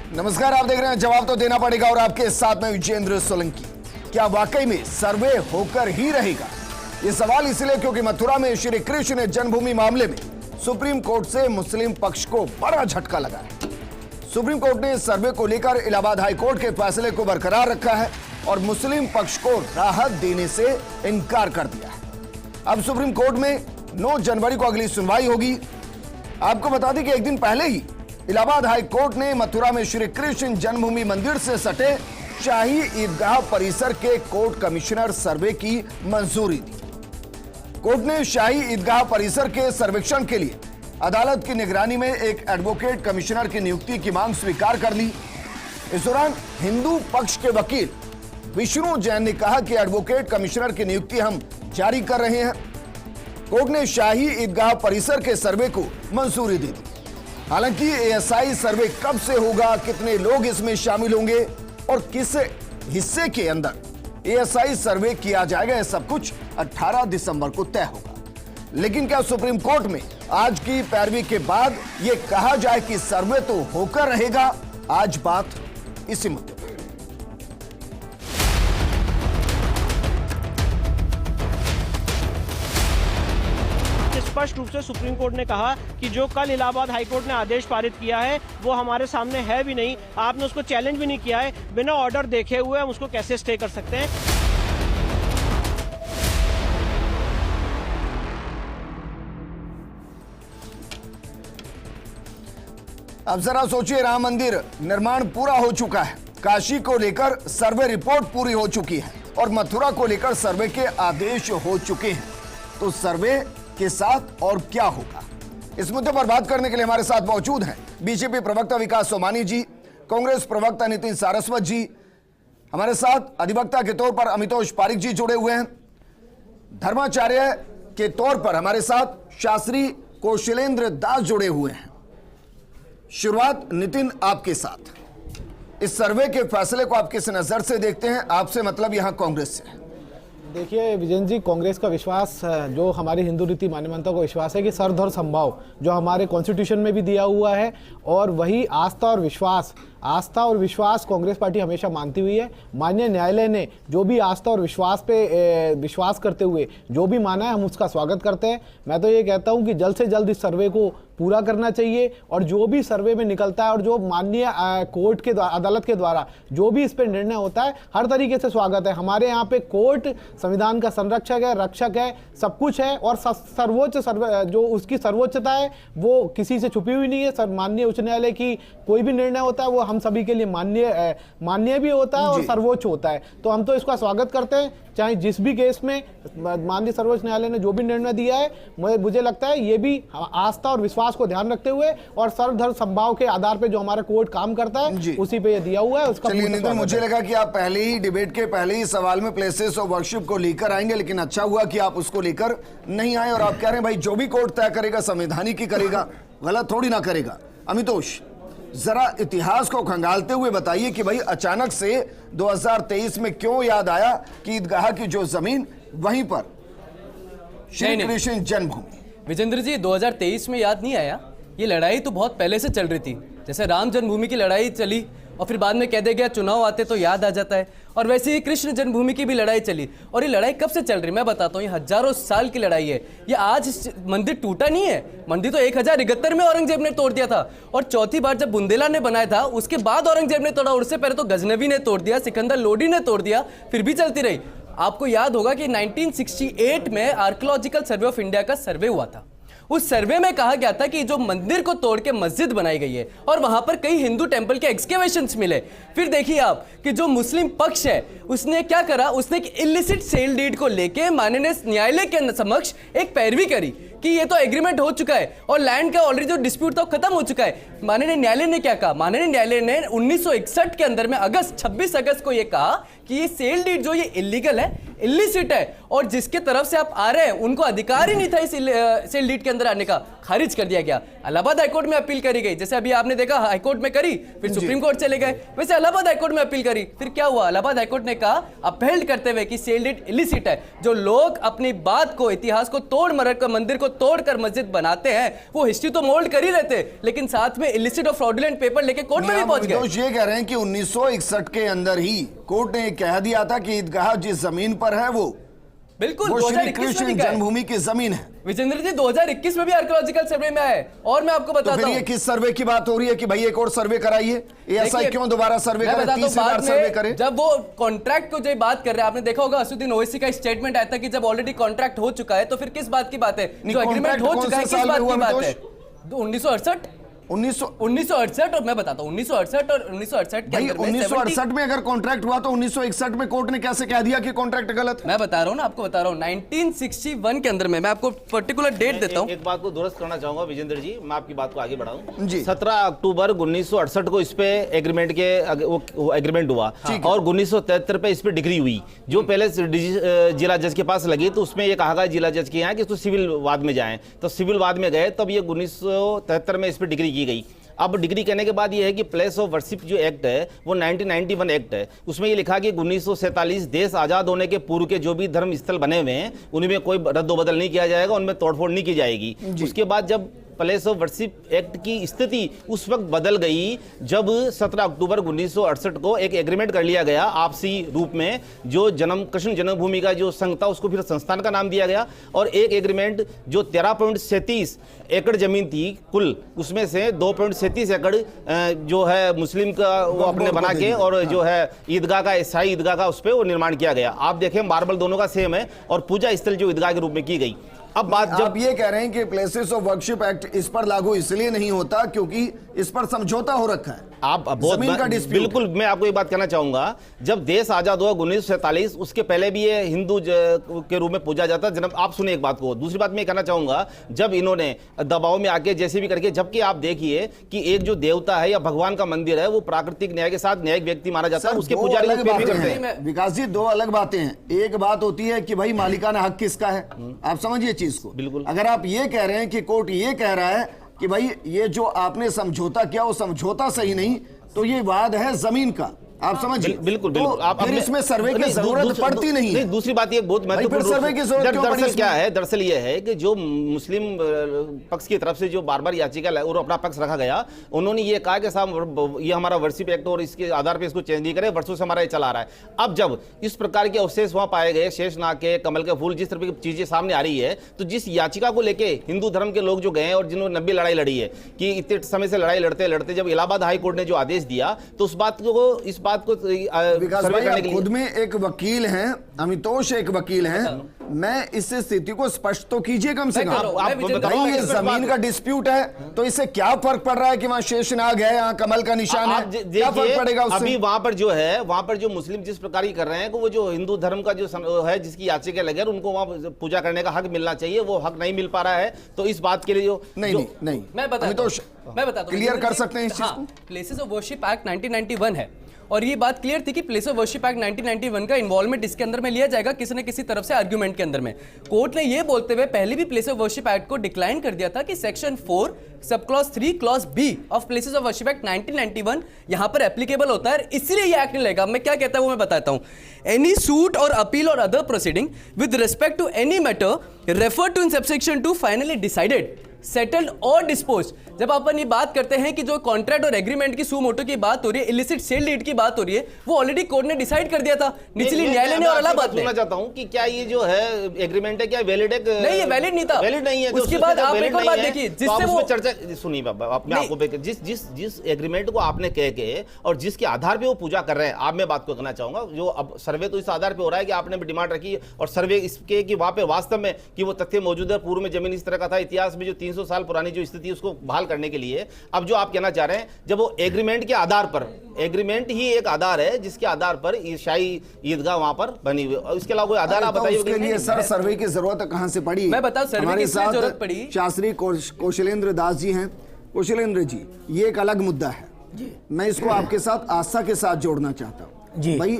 नमस्कार, आप देख रहे हैं जवाब तो देना पड़ेगा और आपके साथ में विजेंद्र सोलंकी। क्या वाकई में सर्वे होकर ही रहेगा? ये सवाल इसलिए क्योंकि मथुरा में श्री कृष्ण जन्मभूमि मामले में सुप्रीम कोर्ट से मुस्लिम पक्ष को बड़ा झटका लगा है। सुप्रीम कोर्ट ने सर्वे को लेकर इलाहाबाद हाई कोर्ट के फैसले को बरकरार रखा है और मुस्लिम पक्ष को राहत देने से इनकार कर दिया है। अब सुप्रीम कोर्ट में 9 जनवरी को अगली सुनवाई होगी। आपको बता दें कि एक दिन पहले ही इलाहाबाद हाई कोर्ट ने मथुरा में श्री कृष्ण जन्मभूमि मंदिर से सटे शाही ईदगाह परिसर के कोर्ट कमिश्नर सर्वे की मंजूरी दी। कोर्ट ने शाही ईदगाह परिसर के सर्वेक्षण के लिए अदालत की निगरानी में एक एडवोकेट कमिश्नर की नियुक्ति की मांग स्वीकार कर ली। इस दौरान हिंदू पक्ष के वकील विष्णु जैन ने कहा कि एडवोकेट कमिश्नर की नियुक्ति हम जारी कर रहे हैं। कोर्ट ने शाही ईदगाह परिसर के सर्वे को मंजूरी दे दी। हालांकि एएसआई सर्वे कब से होगा, कितने लोग इसमें शामिल होंगे और किस हिस्से के अंदर एएसआई सर्वे किया जाएगा, यह सब कुछ 18 दिसंबर को तय होगा। लेकिन क्या सुप्रीम कोर्ट में आज की पैरवी के बाद यह कहा जाए कि सर्वे तो होकर रहेगा? आज बात इसी मुद्दे पर। स्पष्ट रूप से सुप्रीम कोर्ट ने कहा कि जो कल इलाहाबाद हाई कोर्ट ने आदेश पारित किया है वो हमारे सामने है भी नहीं, आपने उसको चैलेंज भी नहीं किया है। बिना ऑर्डर देखे हुए हम उसको कैसे स्टे कर सकते हैं? अब जरा सोचिए, राम मंदिर निर्माण पूरा हो चुका है, काशी को लेकर सर्वे रिपोर्ट पूरी हो चुकी है और मथुरा को लेकर सर्वे के आदेश हो चुके हैं। तो सर्वे के साथ और क्या होगा, इस मुद्दे पर बात करने के लिए हमारे साथ मौजूद हैं बीजेपी प्रवक्ता विकास सोमानी जी, कांग्रेस प्रवक्ता नितिन सारस्वत जी, हमारे साथ अधिवक्ता के तौर पर अमितोष पारिक जी जुड़े हुए हैं, धर्माचार्य के तौर पर हमारे साथ शास्त्री कौशलेंद्र दास जुड़े हुए हैं। शुरुआत नितिन आपके साथ, इस सर्वे के फैसले को आप किस नजर से देखते हैं? आपसे मतलब यहां कांग्रेस से। देखिए विजेंद्र जी, कांग्रेस का विश्वास, जो हमारे हिंदू रीति मान्यता को विश्वास है कि सर्वधर्म संभाव जो हमारे कॉन्स्टिट्यूशन में भी दिया हुआ है, और वही आस्था और विश्वास कांग्रेस पार्टी हमेशा मानती हुई है। माननीय न्यायालय ने जो भी आस्था और विश्वास पे विश्वास करते हुए जो भी माना है, हम उसका स्वागत करते हैं। मैं तो ये कहता हूं कि जल्द से जल्द इस सर्वे को पूरा करना चाहिए और जो भी सर्वे में निकलता है और जो माननीय कोर्ट के अदालत के द्वारा जो भी इस पर निर्णय होता है, हर तरीके से स्वागत है। हमारे यहाँ पे कोर्ट संविधान का संरक्षक है, रक्षक है, सब कुछ है और सर्वोच्च जो उसकी सर्वोच्चता है वो किसी से छुपी हुई नहीं है। माननीय उच्च न्यायालय की कोई भी निर्णय होता है वो हम सभी के लिए मान्य भी होता है और सर्वोच्च होता है। तो हम तो इसका स्वागत करते हैं, चाहे जिस भी केस में माननीय सर्वोच्च न्यायालय ने जो भी निर्णय दिया है। मुझे लगता है ये भी आस्था और विश्वास को ध्यान रखते हुए और सर्वधर्म संभाव के आधार पे जो हमारा कोर्ट काम करता है उसी पे ये दिया हुआ है। उसका मुझे लगा कि आप पहले ही डिबेट के पहले ही सवाल में प्लेसेस ऑफ वर्शिप को लेकर आएंगे, लेकिन अच्छा हुआ कि आप उसको लेकर नहीं आए और आप कह रहे हैं भाई जो भी कोर्ट तय करेगा संवैधानिक ही करेगा, गलत थोड़ी ना करेगा। अमितोष, जरा इतिहास को खंगालते हुए बताइए कि भाई अचानक से 2023 में क्यों याद आया कि ईदगाह की जो जमीन वहीं पर श्री कृष्ण जन्मभूमि? विजेंद्र जी, 2023 में याद नहीं आया, ये लड़ाई तो बहुत पहले से चल रही थी। जैसे राम जन्मभूमि की लड़ाई चली और फिर बाद में कह दिया गया चुनाव आते तो याद आ जाता है, और वैसे ही कृष्ण जन्मभूमि की भी लड़ाई चली। और ये लड़ाई कब से चल रही है मैं बताता हूँ, ये हजारों साल की लड़ाई है। ये आज मंदिर टूटा नहीं है, मंदिर तो 1071 में औरंगजेब ने तोड़ दिया था और चौथी बार जब बुंदेला ने बनाया था उसके बाद औरंगजेब ने तोड़ा। उससे पहले तो गजनवी ने तोड़ दिया, सिकंदर लोडी ने तोड़ दिया, फिर भी चलती रही। आपको याद होगा कि 1968 में आर्कियोलॉजिकल सर्वे ऑफ इंडिया का सर्वे हुआ था। उस सर्वे में कहा गया था कि जो मंदिर को तोड़ के मस्जिद बनाई गई है और वहां पर कई हिंदू टेंपल के एक्सकेवेशंस मिले। फिर देखिए आप कि जो मुस्लिम पक्ष है उसने क्या करा, उसने एक इलिसिट सेल डीड को लेके माननीय न्यायालय के समक्ष एक पैरवी करी कि ये तो एग्रीमेंट हो चुका है और लैंड का ऑलरेडी जो डिस्प्यूट था खत्म हो चुका है। माननीय न्यायालय ने क्या कहा, माननीय न्यायालय ने 1961 के अंदर में 26 अगस्त को ये कहा कि ये सेल डीड जो ये इलीगल है, इलिसिट है और जिसके तरफ से आप आ रहे हैं उनको अधिकार ही नहीं था इस सेल डीड के अंदर आने का, खारिज कर दिया गया। इलाहाबाद हाईकोर्ट में अपील करी गई, जैसे अभी आपने देखा हाईकोर्ट में करी, फिर सुप्रीम कोर्ट चले गए, वैसे इलाहाबाद हाईकोर्ट में अपील करी। फिर क्या हुआ, इलाहाबाद हाईकोर्ट ने कहा अपहेल्ड करते हुए कि सेल डीड इलिसिट है। जो लोग अपनी बात को, इतिहास को तोड़ मरोड़ कर मंदिर को तोड़कर मस्जिद बनाते हैं, वो हिस्ट्री तो मोल्ड कर ही रहते, लेकिन साथ में इलिसिट और फ्रॉडुलेंट पेपर लेके कोर्ट में भी पहुंच गए। दोष ये कह रहे हैं कि 1961 के अंदर ही कोर्ट ने कह दिया था कि ईदगाह जिस जमीन पर है वो बिल्कुल श्री 2021 कृष्ण में लिखा है। जन्मभूमि की जमीन है। विजेंद्र जी 2021 में भी आर्कियोलॉजिकल सर्वे में आए, और मैं आपको तो बताता फिर ये हूं, किस सर्वे की बात हो रही है कि भाई एक और सर्वे कराइए? ये ऐसा देखिए, क्यों दोबारा सर्वे मैं करें, बताता हूं, तीसरी बार बाद सर्वे में करें? जब वो कॉन्ट्रैक्ट को जो बात कर रहे हैं, आपने देखा होगा असुद्दीन ओवैसी का स्टेटमेंट आया था कि जब ऑलरेडी कॉन्ट्रैक्ट हो चुका है तो फिर किस बात की बात है, जो एग्रीमेंट हो चुका है किस बात की बात है? 1968 1968 और मैं बताता हूं 1968 और 1968 के भाई अंदर में 1968 में अगर कॉन्ट्रैक्ट हुआ तो 1961 में कोर्ट ने कैसे कह दिया कि कॉन्ट्रैक्ट गलत है? मैं बता रहा हूं ना, आपको बता रहा हूं 1961 के अंदर में, मैं आपको पर्टिकुलर डेट देता हूं। एक बात को दुरुस्त करना चाहूंगा विजेंद्र जी, मैं आपकी बात को आगे बढ़ाऊं जी। 17 अक्टूबर 1968 को इस पे एग्रीमेंट के वो एग्रीमेंट हुआ और 1973 पे इस पे डिग्री हुई, जो पहले जिला जज के पास लगी तो उसमें ये कहा गया जिला जज के यहाँ कि इसको सिविल वाद में जाएं, तो सिविल वाद में गए, तब ये 1973 में इस पे डिग्री की गई। अब डिग्री करने के बाद ये है कि प्लेस ऑफ वर्शिप जो एक्ट है वो 1991 एक्ट है, उसमें ये लिखा कि 1947 देश आज़ाद होने के पूर्व के जो भी धर्म स्थल बने हुए हैं उनमें कोई रद्दोबदल नहीं किया जाएगा, उनमें तोड़फोड़ नहीं की जाएगी। उसके बाद जब प्लेस ऑफ वर्शिप एक्ट की स्थिति उस वक्त बदल गई जब 17 अक्टूबर 1968 को एक एग्रीमेंट कर लिया गया आपसी रूप में, जो कृष्ण जन्मभूमि का जो संघ था उसको फिर संस्थान का नाम दिया गया, और एक एग्रीमेंट जो 13.37 एकड़ जमीन थी कुल, उसमें से 2.37 एकड़ जो है मुस्लिम का वो अपने बना के और जो है ईदगाह का ईसाई ईदगाह का उस पर वो निर्माण किया गया। आप देखें मार्बल दोनों का सेम है और पूजा स्थल जो ईदगाह के रूप में की गई। अब बात जब आप ये कह रहे हैं कि प्लेसेस ऑफ वर्शिप एक्ट इस पर लागू इसलिए नहीं होता क्योंकि इस पर समझौता हो रखा है, आप बहुत जमीन का डिस्प्यूट। बिल्कुल, मैं आपको एक बात कहना चाहूंगा, जब देश आजाद हुआ 1947 उसके पहले भी ये हिंदू के रूप में पूजा जाता। जनाब आप सुनिए एक बात को, दूसरी बात मैं कहना चाहूंगा, जब इन्होंने दबाव में आके जैसे भी करके, जबकि आप देखिए कि एक जो देवता है या भगवान का मंदिर है वो प्राकृतिक न्याय के साथ न्यायिक व्यक्ति माना जाता है, उसके पुजारी लोग पेश भी करते हैं। विकास जी, दो अलग बातें हैं। एक बात होती है कि भाई मालिकाना हक किसका है, आप समझिए चीज को। बिल्कुल। अगर आप ये कह रहे हैं कि कोर्ट ये कह रहा है कि भाई ये जो आपने समझौता किया वो समझौता सही नहीं, तो ये वाद है जमीन का, आप समझिए। बिल्कुल तो बिल्कुल। आप फिर इसमें सर्वे की जरूरत पड़ती नहीं है। दूसरी बात ये बहुत महत्वपूर्ण सर्वे की जरूरत क्यों पड़ी दरअसल क्या है, दरअसल ये है कि जो मुस्लिम पक्ष की तरफ से जो बार बार याचिका और अपना पक्ष रखा गया, उन्होंने ये कहा कि साहब ये हमारा वर्शिप एक्ट और इसके आधार पर इसको चेंज नहीं करे, वर्षों से हमारा ये चला रहा है। अब जब इस प्रकार के अवशेष वहां पाए गए, शेषनाग के, कमल के फूल, जिस तरह की चीजें सामने आ रही है, तो जिस याचिका को लेके हिंदू धर्म के लोग जो गए और जिन्होंने 90 लड़ाई लड़ी है कि इतने समय से लड़ाई लड़ते लड़ते जब इलाहाबाद हाई कोर्ट ने जो आदेश दिया तो इस बात को विकास भाई, आप खुद में एक वकील हैं, अमितोष एक वकील हैं, मैं इस स्थिति को स्पष्ट तो कीजिए कम से कम। भाई ये जमीन का डिस्प्यूट है तो इससे क्या फर्क पड़ रहा है कि वहां शेषनाग है, यहाँ कमल का निशान है, क्या फर्क पड़ेगा उससे? अभी वहां पर जो है, वहां पर जो मुस्लिम जिस प्रकार की कर रहे हैं, वो जो हिंदू धर्म का जो है जिसकी याचिका लगे उनको वहां पूजा करने का हक मिलना चाहिए, वो हक नहीं मिल पा रहा है। तो इस बात के लिए जो मैं बताता हूं, क्लियर कर सकते हैं इस चीज को। प्लेसेस ऑफ वर्शिप एक्ट 1991 है और ये बात क्लियर थी कि प्लेस ऑफ वर्शिप एक्ट 1991 का इन्वॉल्वमेंट इसके अंदर में लिया जाएगा किसी न किसी तरफ से आर्गुमेंट के अंदर में। कोर्ट ने ये बोलते हुए पहले भी प्लेस ऑफ वर्शिप एक्ट को डिक्लाइन कर दिया था कि section 4 sub clause 3 clause B of places of worship act 1991 यहां पर एप्लीकेबल होता है, इसलिए ये एक्ट नहीं लगेगा। मैं क्या कहता हूं वो मैं बताता हूं। एनी सूट और अपील और other proceeding with respect to any matter refer to in subsection 2 finally decided settled और डिस्पोज। जब अपन ये बात करते हैं कि जो कॉन्ट्रैक्ट और एग्रीमेंट की सू मोटो की बात हो रही है, इलिसिट सेल डीड की बात हो रही है, वो ऑलरेडी कोर्ट ने डिसाइड कर दिया था, निचली न्यायालय ने और इलाहाबाद ने। सुनना चाहता हूं कि क्या ये जो है एग्रीमेंट है क्या वैलिड है? नहीं, ये वैलिड नहीं था, वैलिड नहीं है। उसके बाद आप एक और बात देखिए जिससे वो चर्चा सुनिए बाबा, अपने आपको जिस एग्रीमेंट को आपने कह के और जिसके आधार पे वो पूजा कर रहे हैं, आप मैं बात को कहना चाहूंगा, जो अब सर्वे तो इस आधार पे हो रहा है कि आपने भी डिमांड रखी और सर्वे इसके कि वहां पे वास्तव में कि वो तथ्य मौजूद है, पूर्व में जमीन इस तरह का था, इतिहास में जो 300 साल पुरानी जो स्थिति उसको बहाल करने के लिए। अब जो आप कहना चाह रहे हैं, जब वो एग्रीमेंट के आधार पर, एग्रीमेंट ही एक आधार है जिसके आधार पर ईसाई ईदगाह वहां पर बनी हुई, और इसके अलावा कोई आधार आप बताइए। उसके लिए सर सर्वे की जरूरत कहां से पड़ी? मैं बताऊं सर्वे की इसलिए जरूरत पड़ी। शास्त्री कौशलेंद्र दास जी हैं। कौशलेंद्र जी, ये एक अलग मुद्दा है, मैं इसको आपके साथ आस्था के साथ जोड़ना चाहता हूं। भाई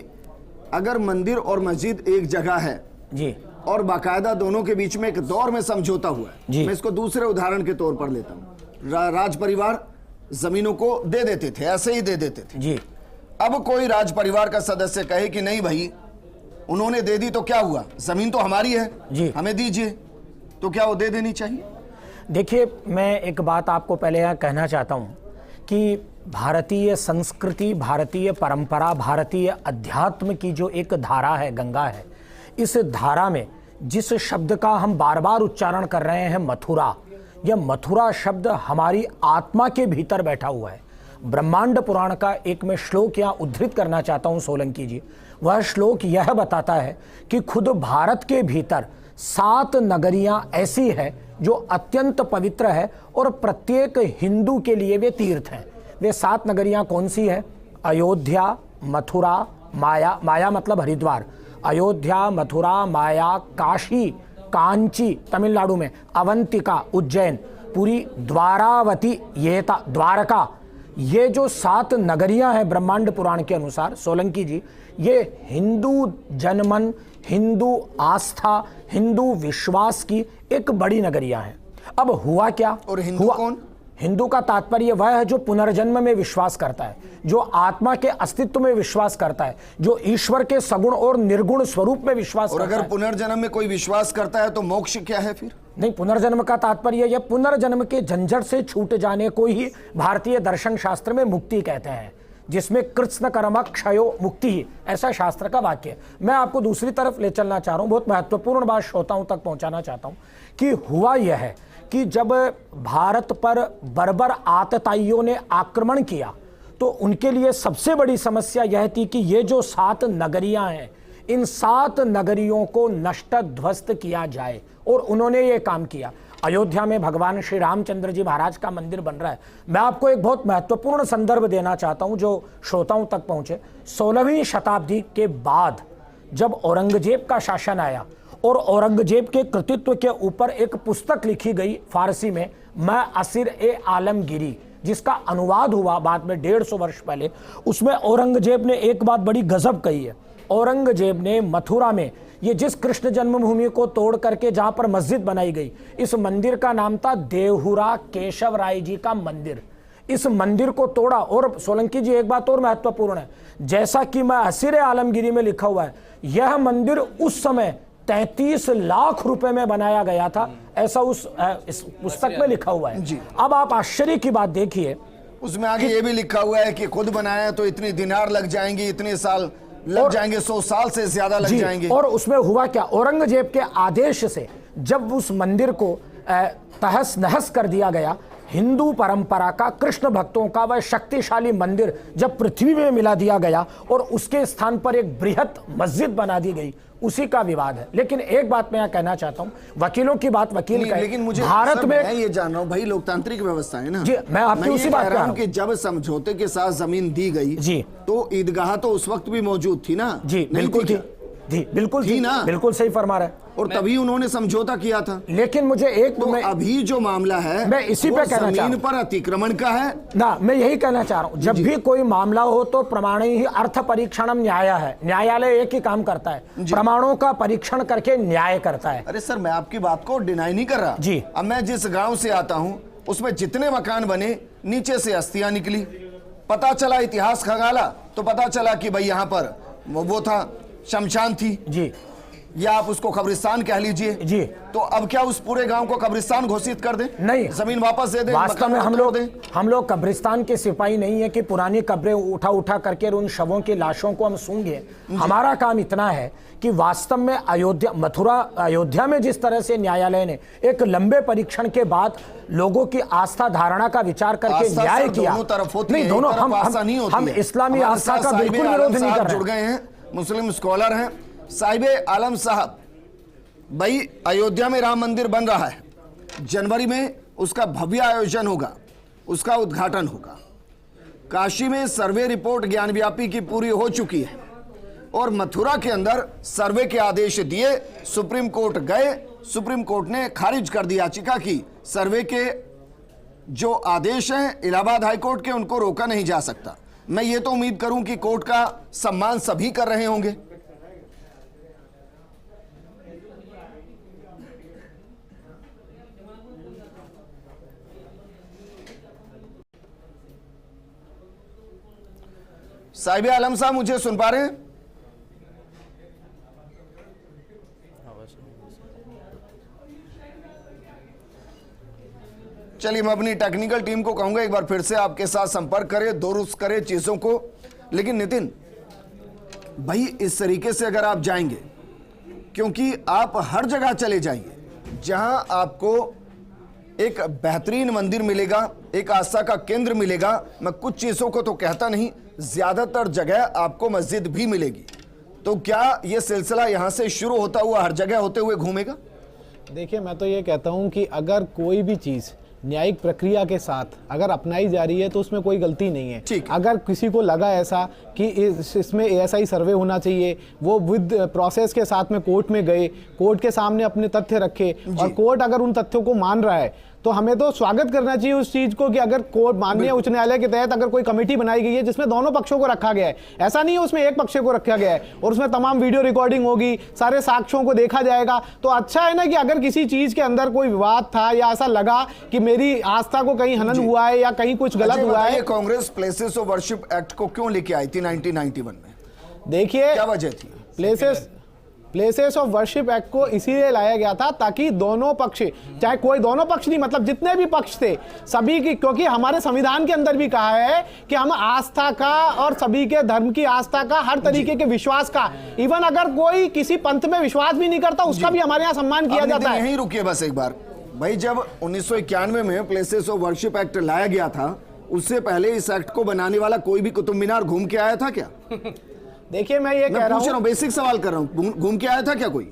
अगर मंदिर और मस्जिद एक जगह है जी और बाकायदा दोनों के बीच में एक दौर में समझौता हुआ है, मैं इसको दूसरे उदाहरण के तौर पर लेता हूं। राज परिवार जमीनों को दे देते थे, ऐसे ही दे देते थे जी। अब कोई राज परिवार का सदस्य कहे कि नहीं भाई उन्होंने दे दी तो क्या हुआ, जमीन तो हमारी है जी, हमें दीजिए, तो क्या वो दे देनी चाहिए? देखिए, मैं एक बात आपको पहले यहाँ कहना चाहता हूँ कि भारतीय संस्कृति, भारतीय परंपरा, भारतीय अध्यात्म की जो एक धारा है, गंगा है, इस धारा में जिस शब्द का हम बार बार उच्चारण कर रहे हैं, मथुरा, यह मथुरा शब्द हमारी आत्मा के भीतर बैठा हुआ है। ब्रह्मांड पुराण का एक मैं श्लोक यहाँ उद्धृत करना चाहता हूँ सोलंकी जी। वह श्लोक यह बताता है कि खुद भारत के भीतर 7 नगरियां ऐसी है जो अत्यंत पवित्र है और प्रत्येक हिंदू के लिए वे तीर्थ हैं। वे 7 नगरियां कौन सी है? अयोध्या, मथुरा, माया, माया मतलब हरिद्वार, अयोध्या, मथुरा, माया, काशी, कांची तमिलनाडु में, अवंतिका उज्जैन, पूरी द्वारावती, ये द्वारका, ये जो 7 नगरियां हैं ब्रह्मांड पुराण के अनुसार सोलंकी जी, ये हिंदू जनमन, हिंदू आस्था, हिंदू विश्वास की एक बड़ी नगरियां हैं। अब हुआ क्या? और हिंदू कौन? हिंदू का तात्पर्य वह है जो पुनर्जन्म में विश्वास करता है, जो आत्मा के अस्तित्व में विश्वास करता है, जो ईश्वर के सगुण और निर्गुण स्वरूप में विश्वास और करता है। अगर पुनर्जन्म में कोई विश्वास करता है तो मोक्ष क्या है फिर? नहीं, पुनर्जन्म का तात्पर्य यह पुनर्जन्म के झंझट से छूट जाने को ही भारतीय दर्शन शास्त्र में मुक्ति कहते हैं, जिसमें कृत्स्न कर्म क्षयो मुक्ति, ऐसा शास्त्र का वाक्य है। मैं आपको दूसरी तरफ ले चलना चाह रहा हूं, बहुत महत्वपूर्ण बात श्रोताओं तक पहुंचाना चाहता हूं कि हुआ यह है कि जब भारत पर बर्बर आतताइयों ने आक्रमण किया तो उनके लिए सबसे बड़ी समस्या यह थी कि ये जो 7 नगरियां हैं, इन 7 नगरियों को नष्ट ध्वस्त किया जाए, और उन्होंने ये काम किया। अयोध्या में भगवान श्री रामचंद्र जी महाराज का मंदिर बन रहा है। मैं आपको एक बहुत महत्वपूर्ण संदर्भ देना चाहता हूं जो श्रोताओं तक पहुंचे। 16वीं शताब्दी के बाद जब औरंगजेब का शासन आया और औरंगजेब के कृतित्व के ऊपर एक पुस्तक लिखी गई फारसी में, मैं असीर ए आलमगिरी, जिसका अनुवाद हुआ बाद में 150 वर्ष पहले, उसमें औरंगजेब ने एक बात बड़ी गजब कही है। औरंगजेब ने मथुरा में ये जिस कृष्ण जन्मभूमि को तोड़ करके जहां पर मस्जिद बनाई गई, इस मंदिर का नाम था देहुरा केशव राय जी का मंदिर। इस मंदिर को तोड़ा। और सोलंकी जी एक बात और महत्वपूर्ण है, जैसा कि मैं असीर आलमगिरी में लिखा हुआ है, यह मंदिर उस समय 33 लाख रुपए में बनाया गया था, ऐसा इस पुस्तक में लिखा हुआ है जी। अब आप आश्चर्य की बात देखिए, उसमें आगे ये भी लिखा हुआ है कि खुद बनाया तो इतनी दिनार लग जाएंगी, इतने साल लग जाएंगे, 100 साल से ज्यादा लग जाएंगे। और उसमें हुआ क्या? औरंगजेब के आदेश से जब उस मंदिर को तहस नहस कर दिया गया, हिंदू परंपरा का, कृष्ण भक्तों का वह शक्तिशाली मंदिर जब पृथ्वी में मिला दिया गया और उसके स्थान पर एक बृहत मस्जिद बना दी गई, उसी का विवाद है। लेकिन एक बात मैं यहाँ कहना चाहता हूँ, वकीलों की बात वकील कहे, लेकिन मुझे भारत में मैं ये जान रहा हूँ भाई, लोकतांत्रिक व्यवस्था है ना जी, मैं आपकी उसी बात कह रहा हूँ कि जब समझौते के साथ जमीन दी गई जी, तो ईदगाह तो उस वक्त भी मौजूद थी ना? जी बिल्कुल थी जी, बिल्कुल थी ना, बिल्कुल सही फरमा रहे। और तभी उन्होंने समझौता किया था। लेकिन मुझे एक, तो अभी जो मामला है मैं इसी पे कहना चाह, जमीन पर अतिक्रमण का है ना, मैं यही कहना चाह रहा हूँ, जब भी कोई मामला हो तो प्रमाण ही अर्थ परीक्षणम न्याय है। न्यायालय एक ही काम करता है, प्रमाणों का परीक्षण करके न्याय करता है। अरे सर, मैं आपकी बात को डिनाई नहीं कर रहा जी। अब मैं जिस गांव से आता हूँ उसमें जितने मकान बने, नीचे से अस्थियां निकली, पता चला, इतिहास खंगाला तो पता चला कि भाई यहाँ पर वो था, शमशान थी जी, या आप उसको कब्रिस्तान कह लीजिए जी। तो अब क्या उस पूरे गांव को कब्रिस्तान घोषित कर दें? नहीं, जमीन वापस दे दें। वास्तव में हम लोग कब्रिस्तान के सिपाही नहीं है कि पुरानी कब्रें उठा करके उन शवों की लाशों को हम सूंघे। हमारा काम इतना है कि वास्तव में अयोध्या में जिस तरह से न्यायालय ने एक लंबे परीक्षण के बाद लोगों की आस्था धारणा का विचार करके न्याय किया, नहीं, दोनों हम इस्लामी आस्था का बिल्कुल विरोध नहीं कर रहे। जुड़ गए हैं, मुस्लिम स्कॉलर हैं साहिब आलम साहब। भाई, अयोध्या में राम मंदिर बन रहा है, जनवरी में उसका भव्य आयोजन होगा, उसका उद्घाटन होगा। काशी में सर्वे रिपोर्ट ज्ञानव्यापी की पूरी हो चुकी है और मथुरा के अंदर सर्वे के आदेश दिए, सुप्रीम कोर्ट गए, सुप्रीम कोर्ट ने खारिज कर दी याचिका की। सर्वे के जो आदेश हैं इलाहाबाद हाईकोर्ट के, उनको रोका नहीं जा सकता। मैं ये तो उम्मीद करूं कि कोर्ट का सम्मान सभी कर रहे होंगे। साहिब आलम साहब, मुझे सुन पा रहे हैं? चलिए मैं अपनी टेक्निकल टीम को कहूंगा एक बार फिर से आपके साथ संपर्क करे, दुरुस्त करे चीजों को। लेकिन नितिन भाई, इस तरीके से अगर आप जाएंगे, क्योंकि आप हर जगह चले जाइए जहां आपको एक बेहतरीन मंदिर मिलेगा, एक आस्था का केंद्र मिलेगा, मैं कुछ चीजों को तो कहता नहीं, ज्यादातर जगह आपको मस्जिद भी मिलेगी, तो क्या यह सिलसिला यहां से शुरू होता हुआ हर जगह होते हुए घूमेगा? देखिए, मैं तो ये कहता हूं कि अगर कोई भी चीज़ न्यायिक प्रक्रिया के साथ अगर अपनाई जा रही है तो उसमें कोई गलती नहीं है। ठीक। अगर किसी को लगा ऐसा कि इसमें ASI सर्वे होना चाहिए, वो विद प्रोसेस के साथ में कोर्ट में गए, कोर्ट के सामने अपने तथ्य रखे और कोर्ट अगर उन तथ्यों को मान रहा है तो हमें तो स्वागत करना चाहिए उस चीज को कि अगर कोर्ट माननीय उच्च न्यायालय के तहत अगर कोई कमेटी बनाई गई है जिसमें दोनों पक्षों को रखा गया है, ऐसा नहीं है उसमें एक पक्ष को रखा गया है और उसमें तमाम वीडियो रिकॉर्डिंग होगी, सारे साक्ष्यों को देखा जाएगा, तो अच्छा है ना कि अगर किसी चीज के अंदर कोई विवाद था या ऐसा लगा कि मेरी आस्था को कहीं हनन हुआ है या कहीं कुछ गलत हुआ है। Congress places of worship act को क्यों लेके आई थी 1991 में? देखिए, क्या वजह थी? प्लेसेस ऑफ वर्शिप एक्ट को इसीलिए लाया गया था ताकि दोनों पक्ष, चाहे कोई दोनों पक्ष नहीं, मतलब जितने भी पक्ष थे सभी की, क्योंकि हमारे संविधान के अंदर भी कहा है कि हम आस्था का और सभी के धर्म की आस्था का, हर तरीके के विश्वास का, इवन अगर कोई किसी पंथ में विश्वास भी नहीं करता उसका भी हमारे यहाँ सम्मान किया जाता है। यहीं रुकिए बस एक बार भाई, जब 1991 में प्लेसेस ऑफ वर्शिप एक्ट लाया गया था, उससे पहले इस एक्ट को बनाने वाला कोई भी कुतुब मीनार घूम के आया था क्या? देखिए, मैं ये कह रहा हूं, बेसिक सवाल कर रहा हूं, घूम के आया था क्या कोई?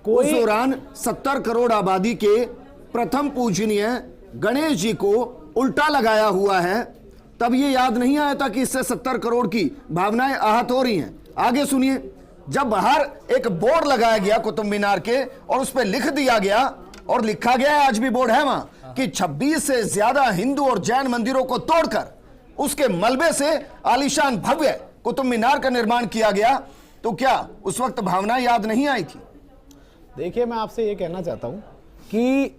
उस दौरान 70 करोड़ आबादी के प्रथम पूजनीय गणेश जी को उल्टा लगाया हुआ है, तब ये याद नहीं आया था कि इससे 70 करोड़ की भावनाएं आहत हो रही हैं? आगे सुनिए, जब बाहर एक बोर्ड लगाया गया कुतुब मीनार के और उस पर लिख दिया गया, और लिखा गया है, आज भी बोर्ड है वहां, कि 26 से ज्यादा हिंदू और जैन मंदिरों को तोड़कर उसके मलबे से आलीशान भव्य कुतुब मीनार का निर्माण किया गया, तो क्या उस वक्त भावना याद नहीं आई थी? देखिए, मैं आपसे ये कहना चाहता हूं कि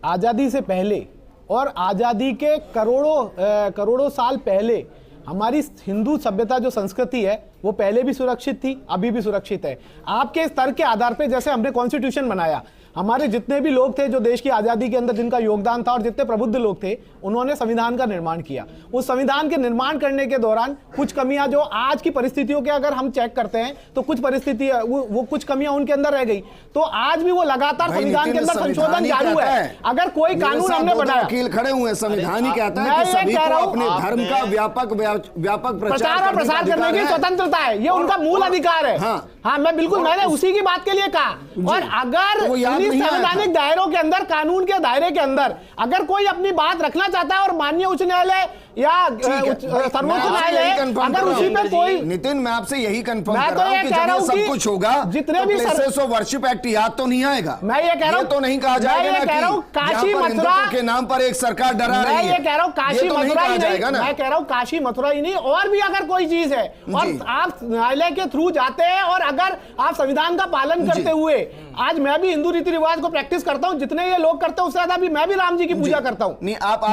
आजादी से पहले और आजादी के करोड़ों साल पहले हमारी हिंदू सभ्यता जो संस्कृति है वो पहले भी सुरक्षित थी, अभी भी सुरक्षित है। आपके इस तर्क के आधार पे जैसे हमने कॉन्स्टिट्यूशन बनाया, हमारे जितने भी लोग थे जो देश की आजादी के अंदर जिनका योगदान था और जितने प्रबुद्ध लोग थे, उन्होंने संविधान का निर्माण किया। उस संविधान के निर्माण करने के दौरान कुछ कमियां जो आज की परिस्थितियों के अगर हम चेक करते हैं तो कुछ परिस्थिति वो कुछ कमियां उनके अंदर रह गई, तो आज भी वो लगातार संविधान के अंदर संशोधन चालू है। अगर कोई कानून हमने बनाया, वकील खड़े हुए, संविधान ही कहता है कि सभी को अपने धर्म का व्यापक प्रचार और प्रसार करने की स्वतंत्रता है, ये उनका मूल अधिकार है। हाँ, मैं बिल्कुल, मैंने उसी की बात के लिए कहा। और अगर संवैधानिक दायरों के अंदर, कानून के दायरे के अंदर अगर कोई अपनी बात रखना चाहता है और माननीय उच्च न्यायालय या सर्वोच्च न्यायालय अगर उसी पे कोई, नितिन मैं आपसे यही कंफर्म कर रहा हूं कि जब ये सब कुछ होगा जितने भी प्लेसेस ऑफ वर्शिप एक्ट याद तो नहीं आएगा। मैं ये कह रहा हूं, तो नहीं कहा जाएगा ना कि काशी मथुरा के नाम पर एक सरकार डरा रही है। मैं ये कह रहा हूं काशी मथुरा ही नहीं, मैं कह रहा हूं काशी मथुरा ही नहीं, और भी अगर कोई चीज है और आप न्यायालय के थ्रू जाते हैं और अगर आप संविधान का पालन करते हुए, आज मैं भी हिंदू रीति रिवाज को प्रैक्टिस करता हूं, जितने ये लोग करते हैं उससे ज्यादा भी मैं भी राम जी की पूजा करता हूं। नहीं, आप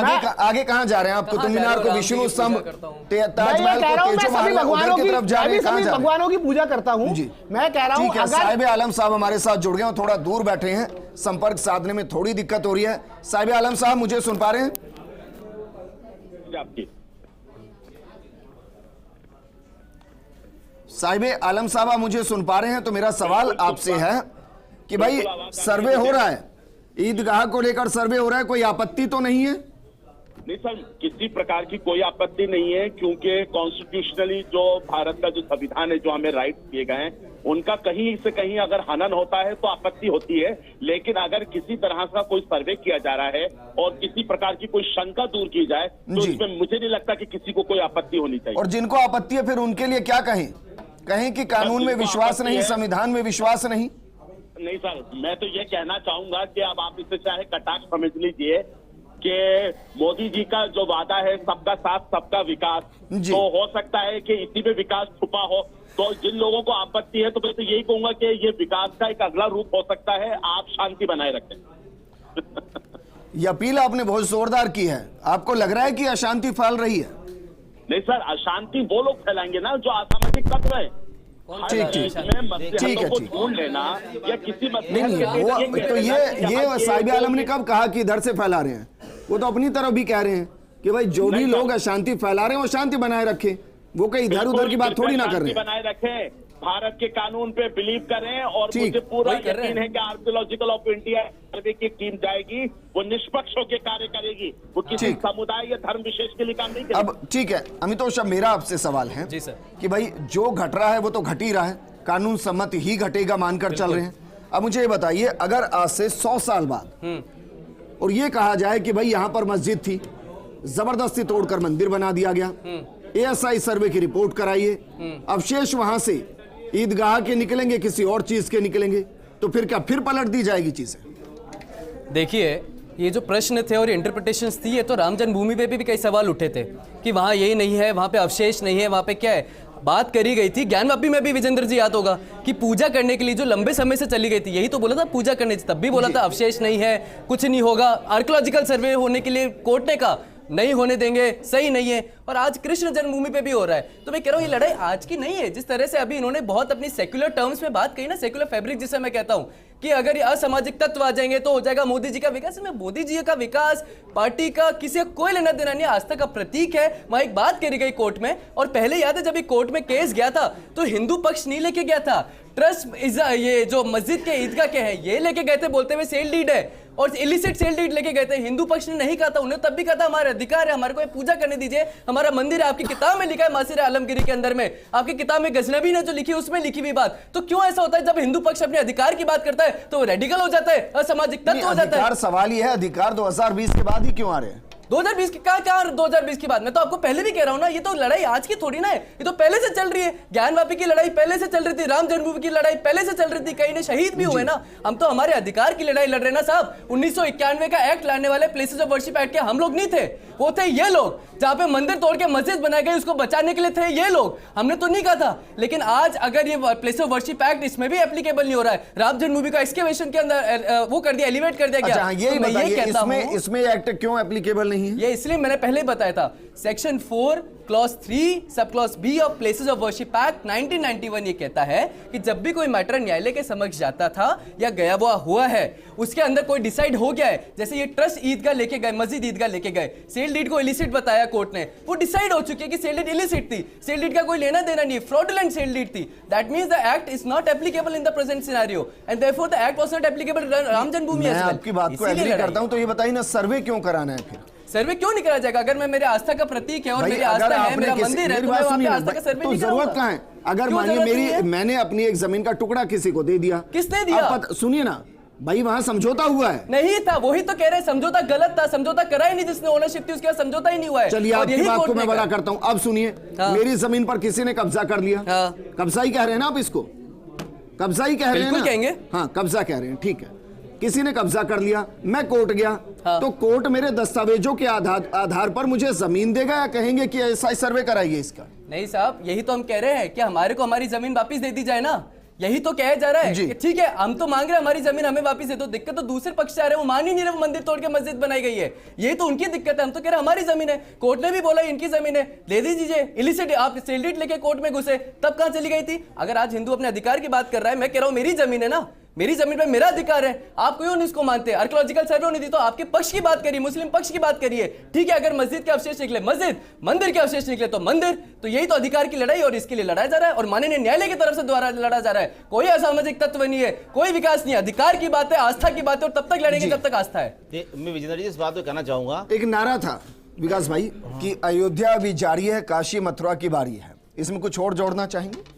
आगे कहां जा रहे हैं? आप कुतुब मीनार को, विष्णु स्तंभ, ताजमहल को, तेजो महल उधर की तरफ जा रहे हैं, कहां जा रहे हैं? भगवानों की पूजा करता हूं मैं, कह रहा हूं। अगर साहिब आलम साहब हमारे साथ जुड़ गए हैं, थोड़ा दूर बैठे हैं, संपर्क साधने में थोड़ी दिक्कत हो रही है। साहिब आलम साहब मुझे सुन पा रहे हैं? साहिब आलम साहब आप मुझे सुन पा रहे हैं? तो मेरा सवाल आपसे है कि भाई सर्वे हो रहा है, ईदगाह को लेकर सर्वे हो रहा है, कोई आपत्ति तो नहीं है? नहीं सर, किसी प्रकार की कोई आपत्ति नहीं है, क्योंकि कॉन्स्टिट्यूशनली जो भारत का जो संविधान है, जो हमें राइट दिए गए हैं, उनका कहीं से कहीं अगर हनन होता है तो आपत्ति होती है। लेकिन अगर किसी तरह का कोई सर्वे किया जा रहा है और किसी प्रकार की कोई शंका दूर की जाए तो इसमें मुझे नहीं लगता कि किसी को कोई आपत्ति होनी चाहिए। और जिनको आपत्ति है फिर उनके लिए क्या कहें? कहें कि कानून में विश्वास नहीं, संविधान में विश्वास नहीं? नहीं सर, मैं तो ये कहना चाहूंगा कि अब आप इसे चाहे कटाक्ष समझ लीजिए कि मोदी जी का जो वादा है सबका साथ सबका विकास, तो हो सकता है कि इसी में विकास छुपा हो। तो जिन लोगों को आपत्ति है तो मैं तो यही कहूंगा कि ये विकास का एक अगला रूप हो सकता है, आप शांति बनाए रखें। ये अपील आपने बहुत जोरदार की है, आपको लग रहा है कि अशांति फैल रही है? नहीं सर, अशांति वो लोग फैलाएंगे ना जो असामाजिक तत्व है। ठीक है, ढूंढ लेना या किसी नहीं, वो तो ये साहिब आलम ने कब कहा कि इधर से फैला रहे हैं? वो तो अपनी तरफ भी कह रहे हैं कि भाई जो भी लोग अशांति फैला रहे हैं वो शांति बनाए रखें, वो कहीं इधर उधर की बात थोड़ी ना कर रहे हैं। बनाए रखें, भारत के कानून पे बिलीव करें और ठीक, मुझे पूरा वही कर रहे यकीन हैं। है कि आर्कियोलॉजिकल ऑफ इंडिया सर्वे की टीम जाएगी, वो निष्पक्ष होकर कार्य करेगी, वो किसी ठीक। समुदाय या धर्म विशेष के लिए काम नहीं करेगी। अब ठीक है अमितोष, अब मेरा आपसे सवाल है जी सर। कि भाई जो घट रहा है वो तो घट ही रहा है, कानून सम्मत ही घटेगा मानकर चल रहे हैं। अब मुझे ये बताइए, अगर आज से 100 साल बाद और ये कहा जाए कि भाई यहां पर मस्जिद थी, जबरदस्ती तोड़कर मंदिर बना दिया गया, ASI सर्वे की रिपोर्ट कराइए, अवशेष वहां से ईदगाह के निकलेंगे, किसी और चीज के निकलेंगे, तो फिर क्या फिर पलट दी जाएगी चीजें? देखिए, ये जो प्रश्न थे और इंटरप्रिटेशंस थी, ये तो राम जन्मभूमि पे भी कई सवाल उठे थे कि वहाँ यही नहीं है, वहाँ पे अवशेष नहीं है, वहाँ पे क्या है। बात करी गई थी ज्ञानवापी में भी, विजेंद्र जी याद होगा कि पूजा करने के लिए जो लंबे समय से चली गई थी, यही तो बोला था पूजा करने से, तब भी बोला था अवशेष नहीं है, कुछ नहीं होगा, आर्कियोलॉजिकल सर्वे होने के लिए कोर्ट ने कहा नहीं होने देंगे, सही नहीं है। और आज कृष्ण जन्मभूमि पे भी हो रहा है। तो मैं कह रहा हूँ ये लड़ाई आज की नहीं है। जिस तरह से अभी इन्होंने बहुत अपनी सेक्युलर टर्म्स में बात कही ना, सेक्युलर फैब्रिक जिसे मैं कहता हूँ कि अगर ये असामाजिक तत्व आ जाएंगे तो हो जाएगा मोदी जी का विकास। में मोदी जी का विकास पार्टी का किसी का कोई लेना देना नहीं, आस्था का प्रतीक है। वहां एक बात करी गई कोर्ट में, और पहले याद है जब ये कोर्ट में केस गया था तो हिंदू पक्ष नहीं लेके गया था, ट्रस्ट ये जो मस्जिद के ईदगाह के हैं ये लेके गए थे, बोलते हुए सेल डीड है और इलिसिट सेल डीड लेके गए थे। हिंदू पक्ष ने नहीं कहा था, उन्हें तब भी कहा था हमारा अधिकार है, हमारे को पूजा करने दीजिए, हमारा मंदिर है। आपकी किताब में लिखा है मासिर आलमगिरी के अंदर में, आपकी किताब में गजनबी ने जो लिखी है उसमें लिखी हुई बात। तो क्यों ऐसा होता है जब हिंदू पक्ष अपने अधिकार की बात करता है तो रेडिकल हो जाता है, असामाजिक तत्व हो जाता है? अधिकार सवाल ही है, अधिकार 2020 के बाद ही क्यों आ रहे हैं? 2020 की क्या 2020 की बात? मैं तो आपको पहले भी कह रहा हूं ना, ये तो लड़ाई आज की थोड़ी ना है, ये तो पहले से चल रही है। ज्ञानवापी की लड़ाई पहले से चल रही थी, राम जन्मभूमि की लड़ाई पहले से चल रही थी, कई ने शहीद भी हुए ना। हम तो हमारे अधिकार की लड़ाई लड़ रहे ना साहब। 1991 का एक्ट लाने वाले प्लेसेस ऑफ वर्शिप एक्ट के हम लोग नहीं थे, वो थे ये लोग। जहां पे मंदिर तोड़ के मस्जिद बनाई गई उसको बचाने के लिए थे ये लोग, हमने तो नहीं कहा था। लेकिन आज अगर ये प्लेस ऑफ वर्शिप एक्ट इसमें भी एप्लीकेबल नहीं हो रहा है, राम जन्मभूमि का एक्सकेवेशन के अंदर वो कर दिया, एलिवेट कर दिया गया। अच्छा, यही बताइए इसमें एक्ट क्यों एप्लीकेबल नहीं है? ये इसलिए मैंने पहले बताया था, section 4 clause 3 sub clause B of places of worship act 1991 ये कहता है कि जब भी कोई मैटर न्यायालय के समक्ष जाता था या गया हुआ है, उसके अंदर कोई डिसाइड हो गया है, जैसे ये ट्रस्ट ईदगाह लेके गए, मस्जिद ईदगाह लेके गए, सेल डीड को इलिसिट बताया कोर्ट ने, वो डिसाइड हो चुकी है कि सेल डीड इलिसिट थी, सेल डीड का कोई लेना देना नहीं, फ्रॉडुलेंट सेल डीड थी। That means the act is not applicable in the present scenario and therefore the act was not applicable Ram Janmabhoomi as well. मैं आपकी बात को एग्री करता हूं, तो ये बताइए ना, सर्वे क्यों कराना है फिर? सर्वे क्यों नहीं करा जाएगा? अगर मैं मेरे आस्था का प्रतीक है और मेरी आस्था है, मेरा मंदिर है, तो मैं वहां पे आस्था का सर्वे तो नहीं जरूरत कराऊंगा। कहां है? अगर मानिए मैंने अपनी एक जमीन का टुकड़ा किसी को दे दिया, किसने दिया? सुनिए ना भाई, वहां समझौता हुआ है। नहीं था, वही तो कह रहे हैं, समझौता गलत था, समझौता करा ही नहीं जिसने ओनरशिप थी, उसके बाद समझौता ही नहीं हुआ है। चलिए आपकी बात को मैं बड़ा करता हूं। अब सुनिए, हाँ। मेरी जमीन पर किसी ने कब्जा कर लिया, हाँ। कब्जा ही कह रहे हैं ना आप इसको? कब्जा ही कह रहे हैं ना? बिल्कुल कहेंगे। हाँ, कब्जा कह रहे हैं, ठीक है। किसी ने कब्जा कर लिया, मैं कोर्ट गया, हाँ। तो कोर्ट मेरे दस्तावेजों के आधार पर मुझे जमीन देगा या कहेंगे कि ऐसा सर्वे कराइए इसका? नहीं साहब, यही तो हम कह रहे हैं कि हमारे को हमारी जमीन वापस दे दी जाए ना, यही तो कहा जा रहा है कि ठीक है हम तो मांग रहे हैं हमारी जमीन हमें वापस दे दो। दिक्कत तो दूसरे पक्ष से आ रहे हैं, वो मान ही नहीं रहे, वो मंदिर तोड़ के मस्जिद बनाई गई है, ये तो उनकी दिक्कत है। हम तो कह रहे हैं हमारी जमीन है, कोर्ट ने भी बोला इनकी जमीन है, दे दीजिए। इलिसिट आप सेल डीड लेके कोर्ट में घुसे, तब कहां चली गई थी? अगर आज हिंदू अपने अधिकार की बात कर रहा है, मैं कह रहा हूं मेरी जमीन है ना, मेरी जमीन पे मेरा अधिकार है, आप क्यों नहीं इसको मानते? आर्कियोलॉजिकल सर्वे होने दी तो आपके पक्ष की बात करिए, मुस्लिम पक्ष की बात करिए, ठीक है। अगर मस्जिद के अवशेष निकले मस्जिद, मंदिर के अवशेष निकले तो मंदिर, तो यही तो अधिकार की लड़ाई और इसके लिए लड़ाया जा रहा है और माननीय न्यायालय की तरफ से द्वारा लड़ा जा रहा है। कोई असामाजिक तत्व नहीं है, कोई विकास नहीं है, अधिकार की बात है, आस्था की बात है, और तब तक लड़ेंगे जब तक आस्था है। मैं विजेंद्र जी इस बात को कहना चाहूंगा, एक नारा था विकास भाई कि अयोध्या अभी जारी है, काशी मथुरा की बारी है, इसमें कुछ और जोड़ना चाहेंगे?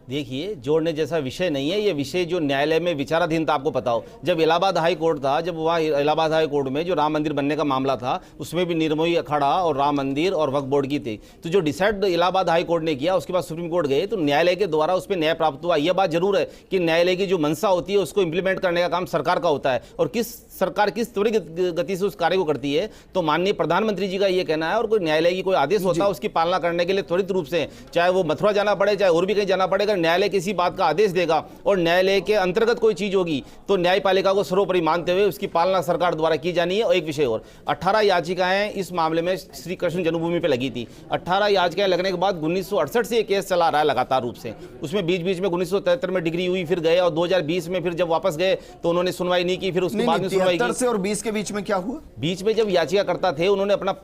देखिए, जोड़ने जैसा विषय नहीं है ये विषय, जो न्यायालय में विचाराधीन था। आपको पता हो, जब इलाहाबाद हाई कोर्ट था, जब वहाँ इलाहाबाद हाई कोर्ट में जो राम मंदिर बनने का मामला था, उसमें भी निर्मोही अखाड़ा और राम मंदिर और वक्फ बोर्ड की थी। तो जो डिसाइड इलाहाबाद हाई कोर्ट ने किया, उसके बाद सुप्रीम कोर्ट गए, तो न्यायालय के द्वारा उस पर न्याय प्राप्त हुआ। यह बात जरूर है कि न्यायालय की जो मंशा होती है उसको इंप्लीमेंट करने का काम सरकार का होता है, और सरकार किस त्वरित गति से उस कार्य को करती है, तो माननीय प्रधानमंत्री जी का ये कहना है। और कोई न्यायालय की कोई आदेश होता है उसकी पालना करने के लिए त्वरित रूप से, चाहे वो मथुरा जाना पड़े, चाहे और भी कहीं जाना पड़ेगा, न्यायालय किसी बात का आदेश देगा और न्यायालय के अंतर्गत कोई चीज होगी तो न्यायपालिका को सर्वोपरि मानते हुए उसकी पालना सरकार द्वारा की जानी है। और एक विषय और, 18 याचिकाएं इस मामले में श्री कृष्ण जन्मभूमि पे लगी थी। 18 याचिकाएं लगने के बाद 1968 से ये केस चला रहा है लगातार रूप से। उसमें बीच बीच में 1973 में डिग्री हुई, फिर गए और 2020 में फिर जब वापस गए तो उन्होंने सुनवाई नहीं की, फिर उसके बाद में सुनवाई की। से और 20 के बीच में क्या हुआ? बीच में जब याचिका करता थे उन्होंने अपना,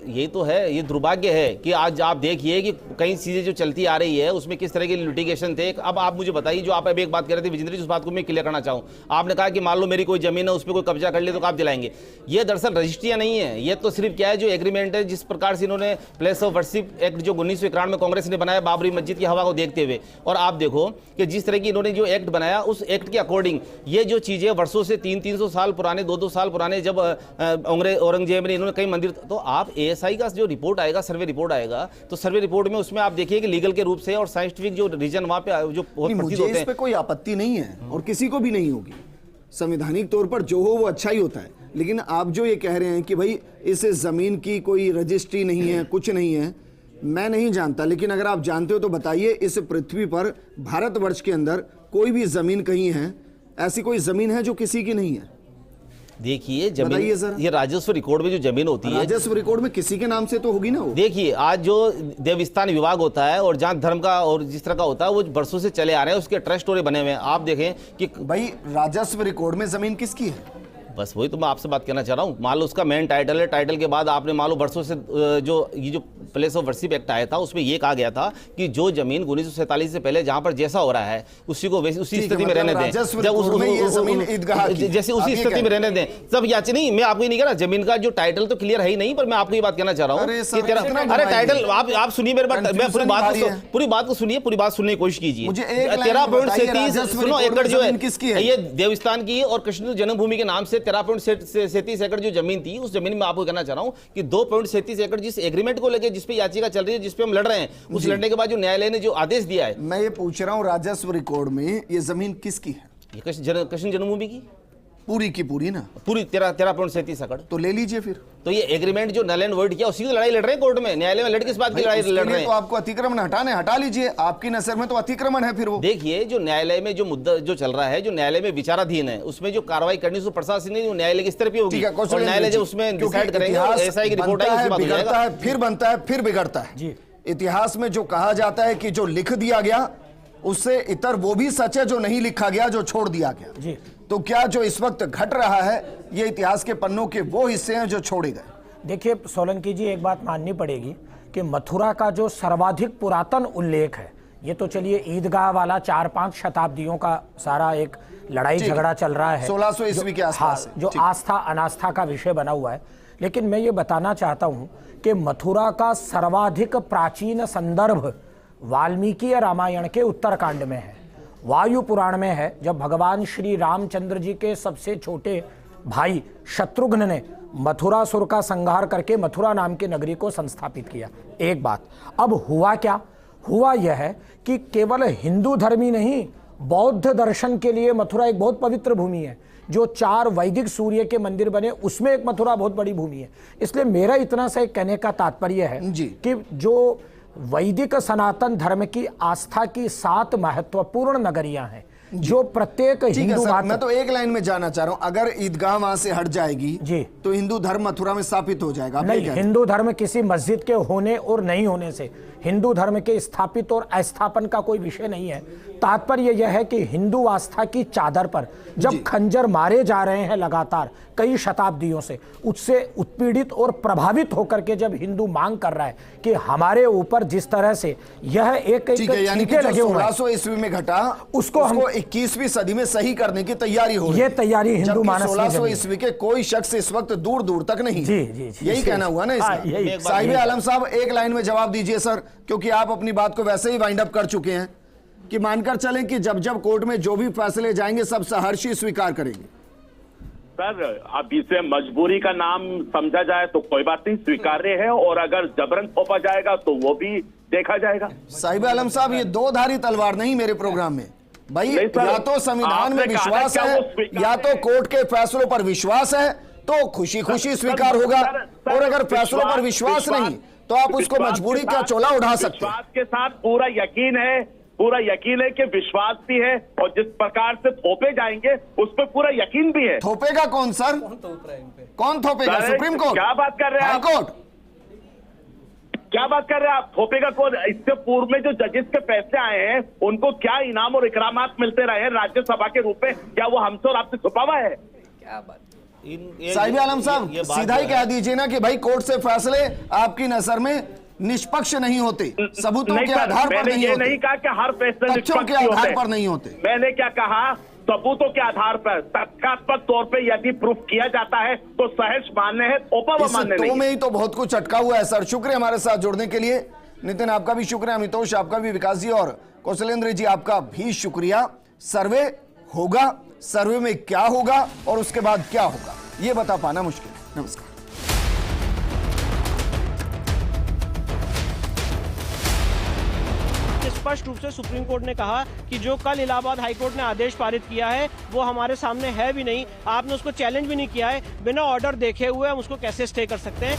ये तो है, ये दुर्भाग्य है कि आज आप देखिए कि कई चीजें जो चलती आ रही है उसमें किस तरह के लिटिगेशन थे। अब आप मुझे बताइए, जो आप अभी एक बात कह रहे थे विजेंद्र जी, उस बात को मैं क्लियर करना चाहूँ। आपने कहा कि मान लो मेरी कोई जमीन है उस पर कोई कब्जा कर ले तो आप दिलाएंगे। ये दरअसल रजिस्ट्रियां नहीं है, ये तो सिर्फ क्या है जो एग्रीमेंट है जिस प्रकार से इन्होंने प्लेस ऑफ वर्शिप एक्ट जो 1991 में कांग्रेस ने बनाया बाबरी मस्जिद की हवा को देखते हुए। और आप देखो कि जिस तरह की इन्होंने जो एक्ट बनाया उस एक्ट के अकॉर्डिंग ये जो चीजें वर्षों से 300-300 साल पुराने, 200 साल पुराने, जब औरंगजेब ने इन्होंने कई मंदिर, तो आप एएसआई का जो रिपोर्ट आएगा, सर्वे रिपोर्ट आएगा, तो सर्वे रिपोर्ट में उसमें आप देखिए कि लीगल के रूप से और साइंटिफिक जो रीजन वहां पे जो बहुत प्रतीत होते हैं। इस पे कोई आपत्ति नहीं है और किसी को भी नहीं होगी। संवैधानिक तौर पर जो हो वो अच्छा ही होता है। लेकिन आप जो ये कह रहे हैं कि भाई इस जमीन की कोई रजिस्ट्री नहीं है, कुछ नहीं है, मैं नहीं जानता। लेकिन अगर आप जानते हो तो बताइए, इस पृथ्वी पर भारतवर्ष के अंदर कोई भी जमीन कहीं है, ऐसी कोई जमीन है जो किसी की नहीं है? देखिए जमीन, ये राजस्व रिकॉर्ड में जो जमीन होती है, राजस्व रिकॉर्ड में किसी के नाम से तो होगी ना वो। देखिए आज जो देवस्थान विभाग होता है और जहां धर्म का और जिस तरह का होता है वो वर्षों से चले आ रहे हैं, उसके ट्रस्ट बने हुए हैं। आप देखें कि भाई राजस्व रिकॉर्ड में जमीन किसकी है? बस वही तो मैं आपसे बात करना चाह रहा हूँ। मान लो उसका मेन टाइटल है, टाइटल के बाद आपने मान लो वर्षों से जो ये जो प्लेस ऑफ वर्शिप एक्ट आया था उसमें ये कहा गया था कि जो जमीन 1947 से पहले जहां पर जैसा हो रहा है उसी को उसी स्थिति में रहने दें। जब जैसे उसी स्थिति में रहने दें तब याची नहीं, मैं आपको ये नहीं कह रहा, जमीन का जो टाइटल तो क्लियर है ही नहीं, पर मैं आपको ये बात कहना चाह रहा हूँ कि तेरा, अरे टाइटल आप सुनिए मेरी बात, मैं पूरी बात को सुनिए, पूरी बात सुनने की कोशिश कीजिए। 13.37 एकड़ जो है ये देवस्थान की और कृष्ण जन्मभूमि के नाम से 13.37 एकड़ जो जमीन थी, उस जमीन में आपको कहना चाह रहा हूं कि 2.37 एकड़ जिस एग्रीमेंट को लेकर जिस पे याचिका चल रही है, जिस पे हम लड़ रहे हैं, उस लड़ने के बाद जो न्यायालय ने जो आदेश दिया है, मैं ये पूछ रहा हूं राजस्व रिकॉर्ड में ये जमीन किसकी है? ये कृष्ण जन्मभूमि की पूरी की पूरी ना, पूरी 13.37 एकड़। तो ले लीजिए फिर। तो ये एग्रीमेंट जो नल एंड वॉइड किया उसी की लड़ाई लड़ रहे हैं कोर्ट में, न्यायालय में लड़ किस बात की लड़ाई लड़ रहे हैं? तो आपको अतिक्रमण हटा लीजिए, आपकी नजर में तो अतिक्रमण है फिर वो। देखिए जो न्यायालय में जो मुद्दा जो चल रहा है, जो न्यायालय में विचाराधीन है, उसमें जो कार्रवाई करनी उसको प्रशासन न्यायालय की स्तर पे होगी और न्यायालय जब उसमें डिसाइड करेंगे, एसआई की रिपोर्ट आई, बिगड़ता है, फिर बनता है, फिर बिगड़ता है। इतिहास में जो कहा जाता है कि जो लिख दिया गया उससे इतर वो भी सच है जो नहीं लिखा गया, जो छोड़ दिया गया। तो क्या जो इस वक्त घट रहा है ये इतिहास के पन्नों के वो हिस्से हैं जो छोड़े गए? देखिए सोलंकी जी, एक बात माननी पड़ेगी कि मथुरा का जो सर्वाधिक पुरातन उल्लेख है, ये तो चलिए ईदगाह वाला 4-5 शताब्दियों का सारा एक लड़ाई झगड़ा चल रहा है 1600 ईस्वी के आसपास, जो आस्था अनास्था का विषय बना हुआ है। लेकिन मैं ये बताना चाहता हूँ कि मथुरा का सर्वाधिक प्राचीन संदर्भ वाल्मीकि रामायण के उत्तरकांड में है, वायु पुराण में है। जब भगवान श्री रामचंद्र जी के सबसे छोटे भाई शत्रुघ्न ने मथुरासुर का संहार करके मथुरा नाम की नगरी को संस्थापित किया। एक बात, अब हुआ क्या? हुआ यह है कि केवल हिंदू धर्म ही नहीं, बौद्ध दर्शन के लिए मथुरा एक बहुत पवित्र भूमि है। जो 4 वैदिक सूर्य के मंदिर बने उसमें एक मथुरा बहुत बड़ी भूमि है। इसलिए मेरा इतना सा कहने का तात्पर्य है कि जो वैदिक सनातन धर्म की आस्था की 7 महत्वपूर्ण नगरियां हैं, जो प्रत्येक हिंदू, मैं तो एक लाइन में जाना चाह रहा हूं, अगर ईदगाह वहां से हट जाएगी जी तो हिंदू धर्म मथुरा में स्थापित हो जाएगा? नहीं, हिंदू धर्म किसी मस्जिद के होने और नहीं होने से, हिंदू धर्म के स्थापित और अस्थापन का कोई विषय नहीं है। तात्पर्य यह है कि हिंदू आस्था की चादर पर जब खंजर मारे जा रहे हैं लगातार कई शताब्दियों से, उससे उत्पीड़ित और प्रभावित होकर के जब हिंदू मांग कर रहा है कि हमारे ऊपर जिस तरह से यह एक यानी कि 1600 ईस्वी में घटा उसको हम 21वीं सदी में सही करने की तैयारी हो रही है। ये तैयारी हिंदू मानस 1600 ईस्वी के कोई शख्स इस वक्त दूर दूर तक नहीं। जी, यही कहना हुआ ना इसका? साहिब आलम साहब एक लाइन में जवाब दीजिए सर, क्योंकि आप अपनी बात को वैसे ही वाइंड अप कर चुके हैं कि मानकर चलें कि जब जब कोर्ट में जो भी फैसले जाएंगे सब सहर्षी स्वीकार करेंगे। सर अब इसे मजबूरी का नाम समझा जाए तो कोई बात नहीं, स्वीकार्य है, और अगर जबरन थोपा जाएगा तो वो भी देखा जाएगा। साहिब आलम साहब, ये 2 धारी तलवार नहीं मेरे प्रोग्राम में भाई। या तो संविधान में विश्वास है या तो कोर्ट के फैसलों पर विश्वास है तो खुशी खुशी स्वीकार होगा, और अगर फैसलों पर विश्वास नहीं तो आप उसको मजबूरी का चोला उठा सकते हैं। विश्वास के साथ पूरा यकीन है पूरा यकीन है कि विश्वास भी है और जिस प्रकार से थोपे जाएंगे उस पर पूरा यकीन भी है। थोपेगा कौन सर? कौन थोपेगा? Sir, supreme court? क्या बात कर रहे हैं हाई आप? कोर्ट? क्या बात कर रहे हैं आप? थोपेगा कौन? इससे पूर्व में जो जजेस के फैसले आए हैं उनको क्या इनाम और इकरामात मिलते रहे हैं राज्यसभा के रूप में? क्या वो हमसे और आपसे छुपा हुआ है? क्या बात। साहिब आलम साहब, सीधा ही कह दीजिए ना कि भाई कोर्ट से फैसले आपकी नजर में निष्पक्ष नहीं होते, सबूतों के आधार पर नहीं होते। नहीं कहा कि हर फैसले तथ्यों के आधार पर नहीं होते। मैंने क्या कहा? सबूतों के आधार पर तथ्यात्मक तौर पे यदि प्रूफ किया जाता है तो सहर्ष मान्य है, थोपा वो मान्य नहीं। में ही तो बहुत कुछ अटका हुआ है सर। शुक्रिया हमारे साथ जुड़ने के लिए। नितिन आपका भी शुक्रिया, अमितोष आपका भी, विकास जी और कौशलेंद्र जी आपका भी शुक्रिया। सर्वे होगा, सर्वे में क्या होगा और उसके बाद क्या होगा ये बता पाना मुश्किल है। नमस्कार। स्पष्ट रूप से सुप्रीम कोर्ट ने कहा कि जो कल इलाहाबाद हाईकोर्ट ने आदेश पारित किया है वो हमारे सामने है भी नहीं, आपने उसको चैलेंज भी नहीं किया है, बिना ऑर्डर देखे हुए हम उसको कैसे स्टे कर सकते हैं।